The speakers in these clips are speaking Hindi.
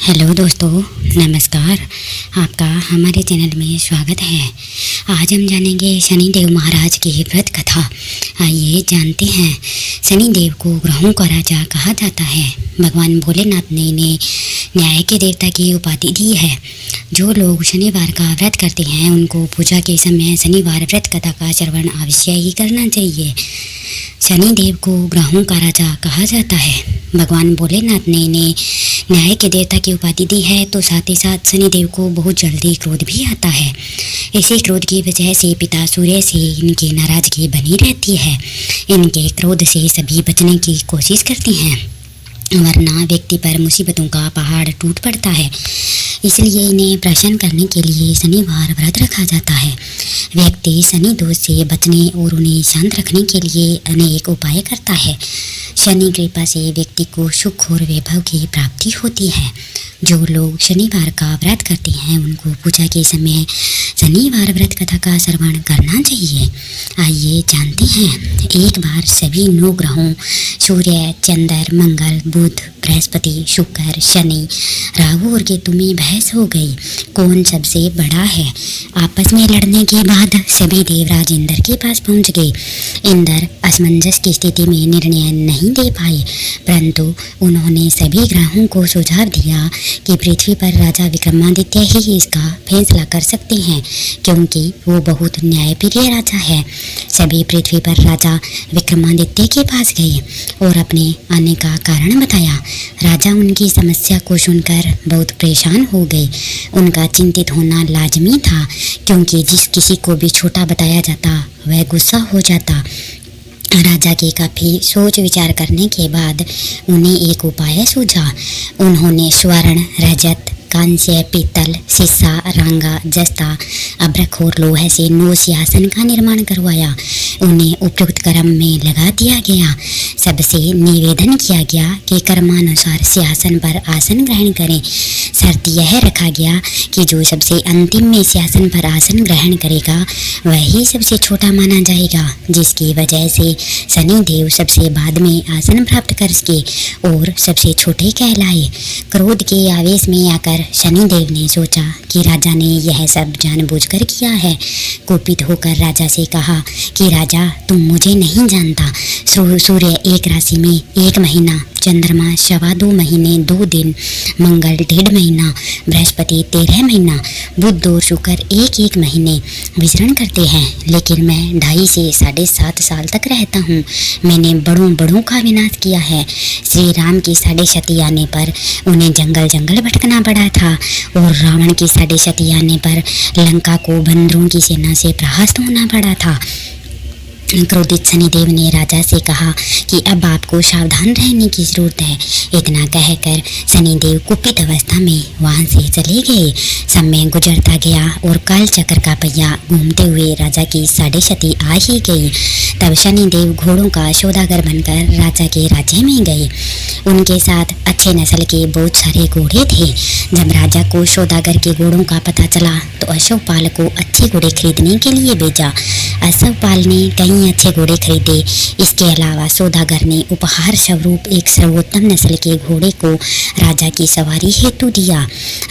हेलो दोस्तों, नमस्कार। आपका हमारे चैनल में स्वागत है। आज हम जानेंगे शनिदेव महाराज की व्रत कथा। आइए जानते हैं। शनिदेव को ग्रहों का राजा कहा जाता है। भगवान भोलेनाथ ने इन्हें न्याय के देवता की उपाधि दी है। जो लोग शनिवार का व्रत करते हैं उनको पूजा के समय शनिवार व्रत कथा का श्रवण अवश्य ही करना चाहिए। शनिदेव को ग्रहों का राजा कहा जाता है। भगवान भोलेनाथ ने इन्हें न्याय के देवता की उपाधि दी है, तो साथ ही साथ शनिदेव को बहुत जल्दी क्रोध भी आता है। इसी क्रोध की वजह से पिता सूर्य से इनकी नाराजगी बनी रहती है। इनके क्रोध से सभी बचने की कोशिश करते हैं, वरना व्यक्ति पर मुसीबतों का पहाड़ टूट पड़ता है। इसलिए इन्हें प्रसन्न करने के लिए शनिवार व्रत रखा जाता है। व्यक्ति शनि दोष से बचने और उन्हें शांत रखने के लिए अनेक उपाय करता है। शनि कृपा से व्यक्ति को सुख और वैभव की प्राप्ति होती है। जो लोग शनिवार का व्रत करते हैं उनको पूजा के समय शनिवार व्रत कथा का श्रवण करना चाहिए। आइए जानते हैं। एक बार सभी 9 ग्रहों सूर्य, चंद्र, मंगल, बुध, बृहस्पति, शुक्र, शनि, राहु और केतु में बहस हो गई, कौन सबसे बड़ा है। आपस में लड़ने के बाद सभी देवराज इंद्र के पास पहुंच गए। इंद्र असमंजस की स्थिति में निर्णय नहीं दे पाए, परंतु उन्होंने सभी ग्रहों को सुझाव दिया कि पृथ्वी पर राजा विक्रमादित्य ही इसका फैसला कर सकते हैं, क्योंकि वो बहुत न्यायप्रिय राजा है। सभी पृथ्वी पर राजा विक्रमादित्य के पास गए और अपने आने का कारण बताया। राजा उनकी समस्या को सुनकर बहुत परेशान हो गए। उनका चिंतित होना लाजमी था, क्योंकि जिस किसी को भी छोटा बताया जाता वह गुस्सा हो जाता। राजा के काफ़ी सोच विचार करने के बाद उन्हें एक उपाय सूझा। उन्होंने स्वर्ण, रजत, कांस्य, पीतल, शीशा, रांगा, जस्ता, अभ्रक और लोहे से 9 सिंहासन का निर्माण करवाया। उन्हें उपयुक्त कर्म में लगा दिया गया। सबसे निवेदन किया गया कि कर्मानुसार सिंहासन पर आसन ग्रहण करें। शर्त यह रखा गया कि जो सबसे अंतिम में सिंहासन पर आसन ग्रहण करेगा वही सबसे छोटा माना जाएगा, जिसकी वजह से शनिदेव सबसे बाद में आसन प्राप्त कर सके और सबसे छोटे कहलाए। क्रोध के आवेश में आकर शनिदेव ने सोचा कि राजा ने यह सब जानबूझकर किया है। कुपित होकर राजा से कहा कि राजा, तुम मुझे नहीं जानता। सूर्य एक राशि में 1 महीना, चंद्रमा 2.25 महीने 2 दिन, मंगल 1.5 महीना, बृहस्पति 13 महीना, बुध और शुक्र 1-1 महीने विचरण करते हैं, लेकिन मैं 2.5 से 7.5 साल तक रहता हूँ। मैंने बड़ों का विनाश किया है। श्री राम की 6.5 आने पर उन्हें जंगल भटकना पड़ा था और रावण की 6.5 आने पर लंका को बंदरों की सेना से परास्त होना पड़ा था। क्रोधित शनिदेव ने राजा से कहा कि अब आपको सावधान रहने की जरूरत है। इतना कहकर शनिदेव कुपित अवस्था में वहां से चले गए। समय गुजरता गया और काल चक्र का पहिया घूमते हुए राजा की 6.5 आ ही गई। तब शनिदेव घोड़ों का सौदागर बनकर राजा के राज्य में गए। उनके साथ अच्छे नस्ल के बहुत सारे घोड़े थे। जब राजा को सौदागर के घोड़ों का पता चला तो अशोकपाल को अच्छे घोड़े खरीदने के लिए भेजा। अशोकपाल ने कई अच्छे घोड़े खरीदे। इसके अलावा सौदागर ने उपहार स्वरूप एक सर्वोत्तम नस्ल के घोड़े को राजा की सवारी हेतु दिया।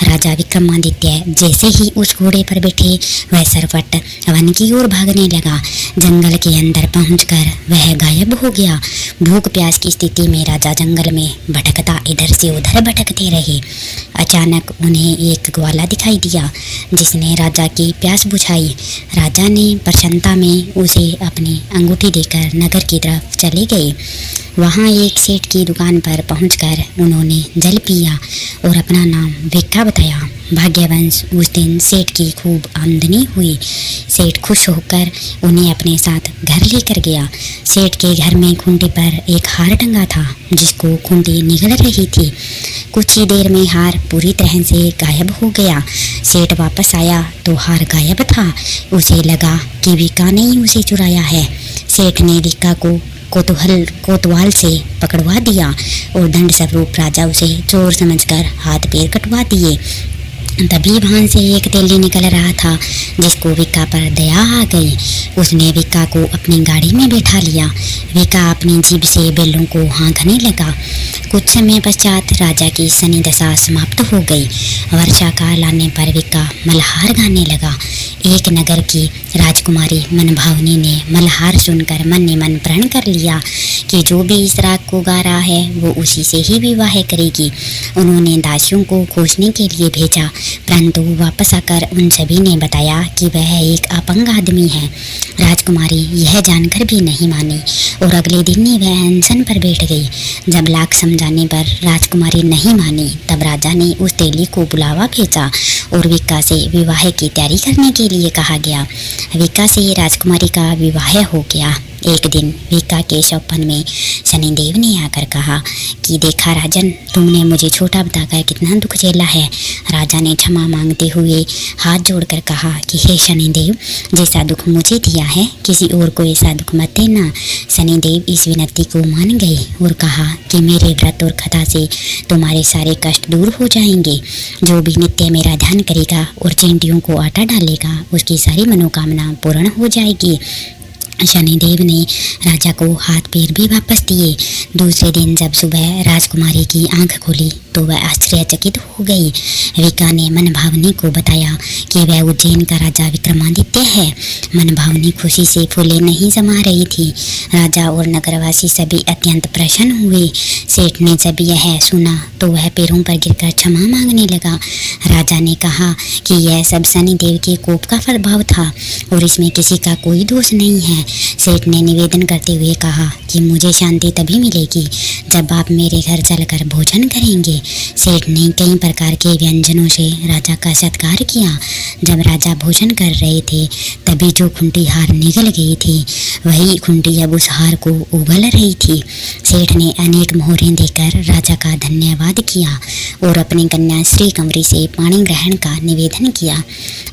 राजा विक्रमादित्य जैसे ही उस घोड़े पर बैठे वह सरवट वन की ओर भागने लगा। जंगल के अंदर पहुंचकर वह गायब हो गया। भूख प्यास की स्थिति में राजा जंगल में भटकता इधर से उधर भटकते रहे। अचानक उन्हें एक ग्वाला दिखाई दिया, जिसने राजा की प्यास बुझाई। राजा ने प्रसन्नता में उसे अपनी अंगूठी देकर नगर की तरफ चले गए। वहाँ एक सेठ की दुकान पर पहुंचकर उन्होंने जल पिया और अपना नाम भिक्खा बताया। भाग्यवंश उस दिन सेठ की खूब आमदनी हुई। सेठ खुश होकर उन्हें अपने साथ घर लेकर गया। सेठ के घर में खूंटी पर एक हार टंगा था, जिसको खूंटी निगल रही थी। कुछ ही देर में हार पूरी तरह से गायब हो गया। सेठ वापस आया तो हार गायब था। उसे लगा कि भिक्खा ने ही उसे चुराया है। सेठ ने भिक्खा को कोतवाल से पकड़वा दिया और दंड स्वरूप राजा उसे चोर समझकर हाथ पैर कटवा दिए। तभी वहाँ से एक तेली निकल रहा था जिसको विक्का पर दया आ गई। उसने विक्का को अपनी गाड़ी में बैठा लिया। विक्का अपनी जीभ से बेलों को हाँकने लगा। कुछ समय पश्चात राजा की शनि दशा समाप्त हो गई। वर्षा काल आने पर विक्का मल्हार गाने लगा। एक नगर की राजकुमारी मनभावनी ने मल्हार सुनकर मन ही मन प्रण कर लिया कि जो भी इस राग को गा रहा है वो उसी से ही विवाह करेगी। उन्होंने दासियों को खोजने के लिए भेजा, परंतु वापस आकर उन सभी ने बताया कि वह एक अपंग आदमी है। राजकुमारी यह जानकर भी नहीं मानी और अगले दिन ही वह अनशन पर बैठ गई। जब लाख समझाने पर राजकुमारी नहीं मानी तब राजा ने उस तेली को बुलावा भेजा और विक्का से विवाह की तैयारी करने के लिए कहा गया। विक्का से राजकुमारी का विवाह हो गया। एक दिन विक्का के स्वप्न में शनिदेव ने आकर कहा कि देखा राजन, तुमने मुझे छोटा बताकर कितना दुख झेला है। राजा ने क्षमा मांगते हुए हाथ जोड़कर कहा कि हे शनिदेव, जैसा दुख मुझे दिया है किसी और को ऐसा दुख मत देना। शनिदेव इस विनती को मान गए और कहा कि मेरे व्रत और कथा से तुम्हारे सारे कष्ट दूर हो जाएंगे। जो भी नित्य मेरा ध्यान करेगा और चींटियों को आटा डालेगा उसकी सारी मनोकामना पूर्ण हो जाएगी। शनिदेव ने राजा को हाथ पैर भी वापस दिए। दूसरे दिन जब सुबह राजकुमारी की आंख खोली तो वह आश्चर्यचकित हो गई। विक्का ने मनभावनी को बताया कि वह उज्जैन का राजा विक्रमादित्य है। मनभावनी खुशी से फूले नहीं जमा रही थी। राजा और नगरवासी सभी अत्यंत प्रसन्न हुए। सेठ ने जब यह सुना तो वह पैरों पर गिरकर क्षमा मांगने लगा। राजा ने कहा कि यह सब शनिदेव के कोप का प्रभाव था और इसमें किसी का कोई दोष नहीं है। सेठ ने निवेदन करते हुए कहा कि मुझे शांति तभी मिलेगी जब आप मेरे घर चलकर भोजन करेंगे। सेठ ने कई प्रकार के व्यंजनों से राजा का सत्कार किया। जब राजा भोजन कर रहे थे तभी जो खुंटी हार निगल गई थी वही खुंटी अब उस हार को उगल रही थी। सेठ ने अनेक मोहरें देकर राजा का धन्यवाद किया और अपनी कन्या श्री कंवरी से पानी ग्रहण का निवेदन किया।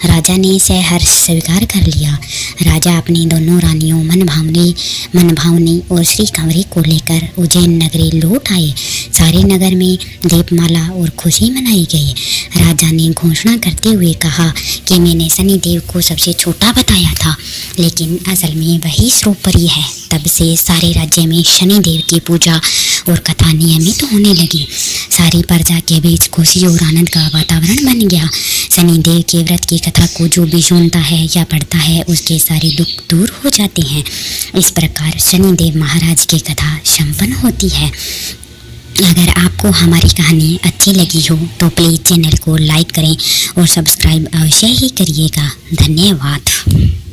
राजा ने सहर्ष स्वीकार कर लिया। राजा अपनी दोनों रानियों मनभावनी और श्री कंवरी को लेकर उज्जैन नगरी लौट आए। सारे नगर में दीपमाला और खुशी मनाई गई। राजा ने घोषणा करते हुए कहा कि मैंने शनिदेव को सबसे छोटा बताया था, लेकिन असल में वही सर्वोपरि है। तब से सारे राज्य में शनिदेव की पूजा और कथा नियमित होने लगी। सारी प्रजा के बीच खुशी और आनंद का वातावरण बन गया। शनिदेव के व्रत की कथा को जो भी सुनता है या पढ़ता है उसके सारे दुख दूर हो जाते हैं। इस प्रकार शनिदेव महाराज की कथा संपन्न होती है। अगर आपको हमारी कहानी अच्छी लगी हो तो प्लीज़ चैनल को लाइक करें और सब्सक्राइब अवश्य ही करिएगा। धन्यवाद।